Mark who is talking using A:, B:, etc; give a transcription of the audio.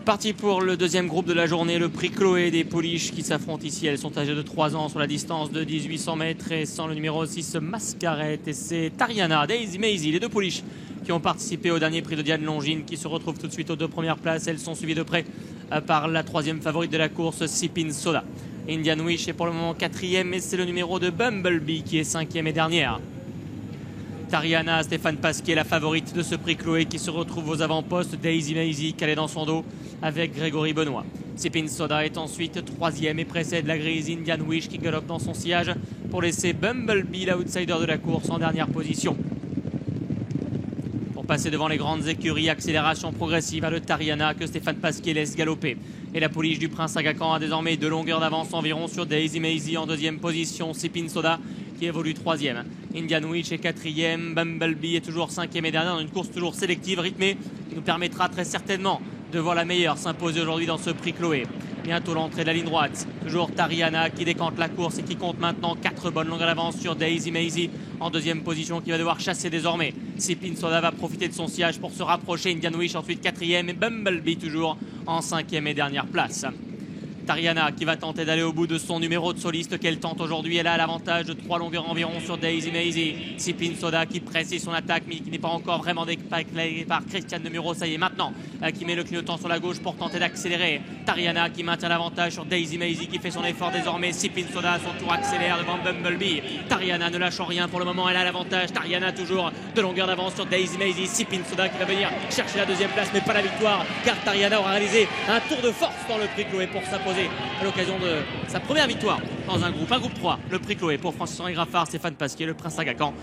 A: Parti pour le deuxième groupe de la journée, le prix Chloé des pouliches qui s'affrontent ici. Elles sont âgées de 3 ans sur la distance de 1800 mètres et sans le numéro 6 Mascarette. Et c'est Tariana, Daisy Maisie, les deux pouliches qui ont participé au dernier prix de Diane Longines qui se retrouvent tout de suite aux deux premières places. Elles sont suivies de près par la troisième favorite de la course, Sipin Soda. Indian Wish est pour le moment quatrième et c'est le numéro de Bumblebee qui est cinquième et dernière. Tariana, Stéphane Pasquier, la favorite de ce prix Chloé qui se retrouve aux avant-postes. Daisy Maisie calée dans son dos avec Grégory Benoît. Sipin Soda est ensuite troisième et précède la grise Indian Wish qui galope dans son sillage pour laisser Bumblebee, l'outsider de la course, en dernière position. Pour passer devant les grandes écuries, accélération progressive à le Tariana que Stéphane Pasquier laisse galoper. Et la pouliche du Prince Aga Khan a désormais 2 longueurs d'avance environ sur Daisy Maisie en deuxième position. Sipin Soda qui évolue troisième. Indian Witch est quatrième. Bumblebee est toujours cinquième et dernière dans une course toujours sélective, rythmée, qui nous permettra très certainement de voir la meilleure s'imposer aujourd'hui dans ce prix Chloé. Bientôt l'entrée de la ligne droite. Toujours Tariana qui décante la course et qui compte maintenant 4 bonnes longueurs d'avance sur Daisy Maisie en deuxième position qui va devoir chasser désormais. Sipin Soda va profiter de son sillage pour se rapprocher. Indian Wish ensuite quatrième et Bumblebee toujours en cinquième et dernière place. Tariana qui va tenter d'aller au bout de son numéro de soliste qu'elle tente aujourd'hui. Elle a l'avantage de 3 longueurs environ sur Daisy Maisie. Sipin Soda qui précise son attaque mais qui n'est pas encore vraiment déclaré par Christiane Demuro. Ça y est maintenant qui met le clignotant sur la gauche pour tenter d'accélérer. Tariana qui maintient l'avantage sur Daisy Maisie qui fait son effort désormais. Sipin Soda à son tour accélère devant Bumblebee. Tariana ne lâche rien pour le moment, elle a l'avantage. Tariana toujours de longueur d'avance sur Daisy Maisie. Sipin Soda qui va venir chercher la deuxième place mais pas la victoire car Tariana aura réalisé un tour de force dans le prix Chloé pour s'imposer à l'occasion de sa première victoire dans un groupe 3, le prix Chloé pour Francis-Henri Graffard, Stéphane Pasquier, le Prince Aga Khan.